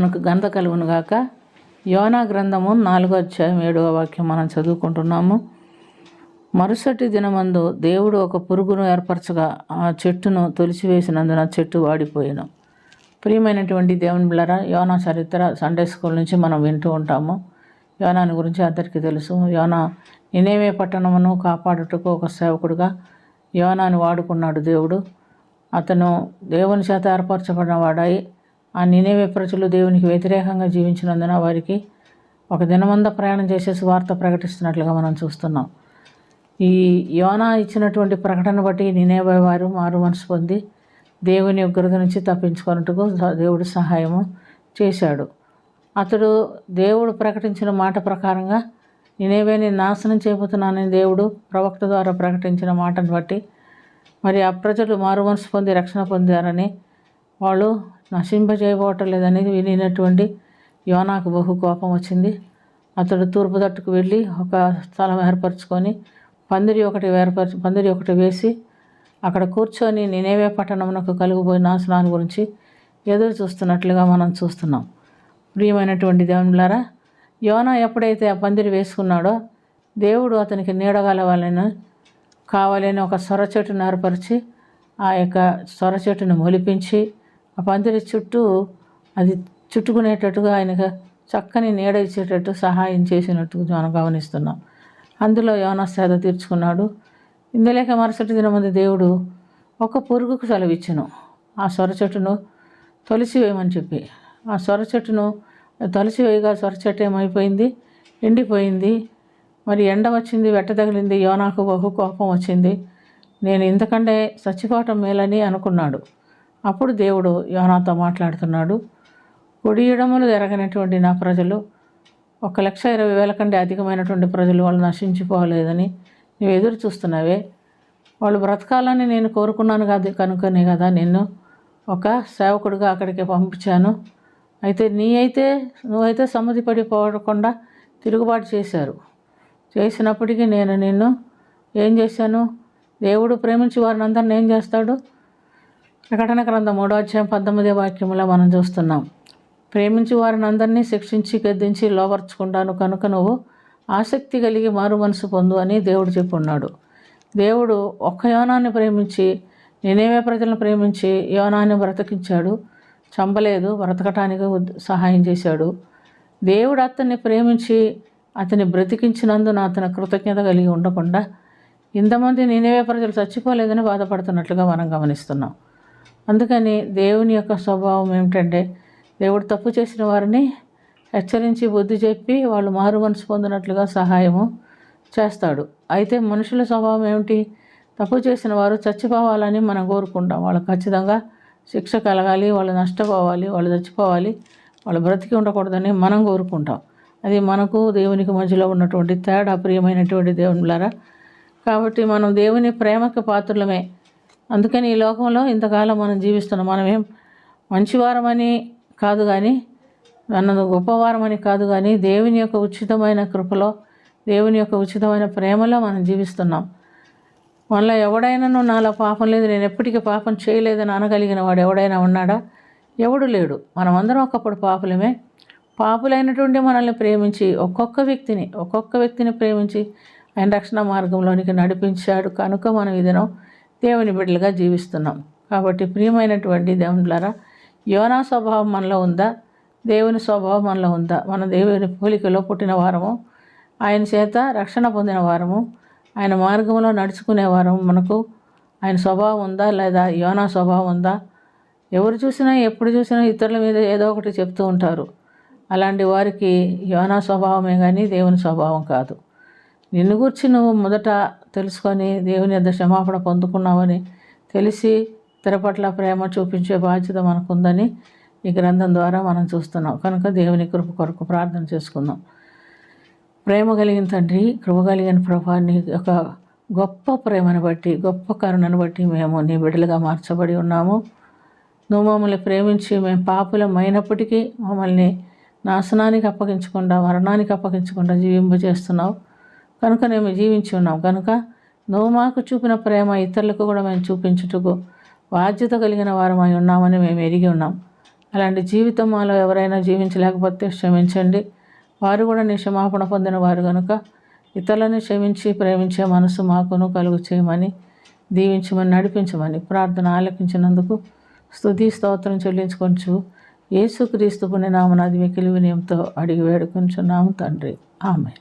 నామమునకు ఘనత కలుగును గాక. యోనా గ్రంథము 4వ అధ్యాయం 7వ వాక్యం మనం చదువుకుంటున్నాము. మరుసటి దినమందు దేవుడు ఒక పురుగును ఏర్పరచగా ఆ చెట్టును తొలిచివేసినందున చెట్టు వాడిపోయాను. ప్రియమైనటువంటి దేవుని బిడ్డలారా, యోనా చరిత్ర సండే స్కూల్ నుంచి మనం వింటూ ఉంటాము. యోనాని గురించి అందరికీ తెలుసు. యోనా నినేవే పట్టణమును కాపాడుటకు ఒక సేవకుడుగా యోనాని వాడుకున్నాడు దేవుడు. అతను దేవుని చేత ఏర్పరచబడిన వాడై ఆ నినేవే ప్రజలు దేవునికి వ్యతిరేకంగా జీవించినందున వారికి ఒక దినమంతా ప్రయాణం చేసేసి వార్త ప్రకటిస్తున్నట్లుగా మనం చూస్తున్నాం. ఈ యోనా ఇచ్చినటువంటి ప్రకటన బట్టి నినేవే వారు మారు మనసు పొంది దేవుని ఉగ్రత నుంచి తప్పించుకున్నట్టుకు దేవుడు సహాయము చేశాడు. అతడు దేవుడు ప్రకటించిన మాట ప్రకారంగా నినేవేని నాశనం చేయబోతున్నానని దేవుడు ప్రవక్త ద్వారా ప్రకటించిన మాటను బట్టి మరి ఆ ప్రజలు మారు మనసు పొంది రక్షణ పొందారని, వాళ్ళు నశింపజేయబోవటం లేదని వినినటువంటి యోనాకు బహు కోపం వచ్చింది. అతడు తూర్పు తట్టుకు వెళ్ళి ఒక స్థలం ఏర్పరచుకొని పందిరి ఒకటి వేసి అక్కడ కూర్చొని నినేవే పట్టణమునకు కలుగుపోయిన నాశనాన్ని గురించి ఎదురు చూస్తున్నట్లుగా మనం చూస్తున్నాం. ప్రియమైనటువంటి దేవునిలారా, యోనా ఎప్పుడైతే ఆ పందిరి వేసుకున్నాడో దేవుడు అతనికి నీడగలవాలని కావాలని ఒక సొర చెట్టును ఏర్పరిచి ఆ యొక్క సొర చెట్టును మొలిపించి ఆ పందిరి చుట్టూ అది చుట్టుకునేటట్టుగా ఆయనకు చక్కని నీడ ఇచ్చేటట్టు సహాయం చేసినట్టు మనం గమనిస్తున్నాం. అందులో యోనా సేద తీర్చుకున్నాడు. ఇందులేక మరుసటి దినమందు దేవుడు ఒక పురుగుకు సెలవిచ్చెను ఆ సొర చెట్టును తొలిసివేయమని చెప్పి. ఆ సొర చెట్టును తొలిసివేయగా సొర చెట్టు ఏమైపోయింది, ఎండిపోయింది. మరి ఎండ వచ్చింది, వెట్ట తగిలింది. యోనాకు బహు కోపం వచ్చింది. నేను ఇంతకంటే చచ్చిపోవటం మేలని అనుకున్నాడు. అప్పుడు దేవుడు యోనాతో మాట్లాడుతున్నాడు. కుడి ఎడమలు ఎరగనటువంటి నా ప్రజలు 1,20,000 కంటే అధికమైనటువంటి ప్రజలు వాళ్ళు నశించిపోలేదని నువ్వు ఎదురు చూస్తున్నావే. వాళ్ళు బ్రతకాలని నేను కోరుకున్నాను కాదు కనుకనే కదా నిన్ను ఒక సేవకుడిగా అక్కడికి పంపించాను. అయితే నువ్వైతే సమ్మతి పడిపోకుండా తిరుగుబాటు చేసినప్పటికీ నేను నిన్ను ఏం చేశాను? దేవుడు ప్రేమించి వారిని అందరిని ఏం చేస్తాడు? ప్రకటన గ్రంథం 3వ అధ్యాయం 19వ వాక్యంలో మనం చూస్తున్నాం. ప్రేమించి వారిని అందరినీ శిక్షించి గద్దించి లోపరుచుకుంటాను కనుక నువ్వు ఆసక్తి కలిగి మారు మనసు పొందు అని దేవుడు చెప్పున్నాడు. దేవుడు ఒక్క యోనాన్ని ప్రేమించి నినేవే ప్రజలను ప్రేమించి యోనాన్ని బ్రతికించాడు. చంపలేదు, బ్రతకటానికి సహాయం చేశాడు. దేవుడు అతన్ని ప్రేమించి అతన్ని బ్రతికించినందున అతని కృతజ్ఞత కలిగి ఉండకుండా ఇంతమంది నినేవే ప్రజలు చచ్చిపోలేదని బాధపడుతున్నట్లుగా మనం గమనిస్తున్నాం. అందుకని దేవుని యొక్క స్వభావం ఏమిటంటే దేవుడు తప్పు చేసిన వారిని హెచ్చరించి బుద్ధి చెప్పి వాళ్ళు మారు మనసు పొందినట్లుగా సహాయము చేస్తాడు. అయితే మనుషుల స్వభావం ఏమిటి? తప్పు చేసిన వారు చచ్చిపోవాలని మనం కోరుకుంటాం. వాళ్ళకి ఖచ్చితంగా శిక్ష కలగాలి, వాళ్ళు నష్టపోవాలి, వాళ్ళు చచ్చిపోవాలి, వాళ్ళు బ్రతికి ఉండకూడదని మనం కోరుకుంటాం. అది మనకు దేవునికి మధ్యలో ఉన్నటువంటి తేడా. ప్రియమైనటువంటి దేవునిలారా, కాబట్టి మనం దేవుని ప్రేమకు పాత్రులమే. అందుకని ఈ లోకంలో ఇంతకాలం మనం జీవిస్తున్నాం. మనమేం మంచివారమని కాదు కానీ, మన గొప్పవారమని కాదు కానీ, దేవుని యొక్క ఉచితమైన కృపలో, దేవుని యొక్క ఉచితమైన ప్రేమలో మనం జీవిస్తున్నాం. మనలో ఎవడైనా నాలో పాపం లేదు, నేను ఎప్పటికీ పాపం చేయలేదని అనగలిగిన వాడు ఎవడైనా ఉన్నాడా? ఎవడు లేడు. మనమందరం ఒకప్పుడు పాపులమే. పాపులైనటువంటి మనల్ని ప్రేమించి ఒక్కొక్క వ్యక్తిని ప్రేమించి ఆయన రక్షణ మార్గంలోనికి నడిపించాడు కనుక మనం ఈ దినం దేవుని బిడ్డలుగా జీవిస్తున్నాం. కాబట్టి ప్రియమైనటువంటి దేవునిలారా, యోనా స్వభావం మనలో ఉందా? దేవుని స్వభావం మనలో ఉందా? మన దేవుని పోలికలో పుట్టిన వారము, ఆయన చేత రక్షణ పొందిన వారము, ఆయన మార్గంలో నడుచుకునే వారము. మనకు ఆయన స్వభావం ఉందా లేదా? యోనా స్వభావం ఉందా? ఎవరు చూసినా ఎప్పుడు చూసినా ఇతరుల మీద ఏదో ఒకటి చెప్తూ ఉంటారు. అలాంటి వారికి యోనా స్వభావమే కానీ దేవుని స్వభావం కాదు. నిన్ను గురించి నువ్వు మొదట తెలుసుకొని దేవుని యొద్ద క్షమాపణ పొందుకున్నావని తెలిసి ఇతర పట్ల ప్రేమ చూపించే బాధ్యత మనకుందని ఈ గ్రంథం ద్వారా మనం చూస్తున్నాం. కనుక దేవుని కృప కొరకు ప్రార్థన చేసుకుందాం. ప్రేమ కలిగిన తండ్రి, కృప కలిగిన ప్రభా, నీ యొక్క గొప్ప ప్రేమను బట్టి, గొప్ప కరుణను బట్టి మేము నీ బిడ్డలుగా మార్చబడి ఉన్నాము. నువ్వు మమ్మల్ని ప్రేమించి మేము పాపులమైనప్పటికీ మమ్మల్ని నాశనానికి అప్పగించకుండా, మరణానికి అప్పగించకుండా జీవింపజేస్తున్నావు. కనుక మేము జీవించి ఉన్నాం. కనుక నువ్వు మాకు చూపిన ప్రేమ ఇతరులకు కూడా మేము చూపించుటకు బాధ్యత కలిగిన వారమై ఉన్నామని మేము ఎరిగి ఉన్నాం. అలాంటి జీవితం మాలో ఎవరైనా జీవించలేకపోతే క్షమించండి. వారు కూడా నీ క్షమాపణ పొందిన వారు కనుక ఇతరులను క్షమించి ప్రేమించే మనసు మాకును కలుగు చేయమని, దీవించమని, నడిపించమని ప్రార్థన ఆలకించినందుకు స్తుతి స్తోత్రం చెల్లించుకొంచు యేసుక్రీస్తు పుణ్యనామమున మిక్కిలి వినయంతో అడిగి వేడుకొంచున్నాము తండ్రి. ఆమేన్.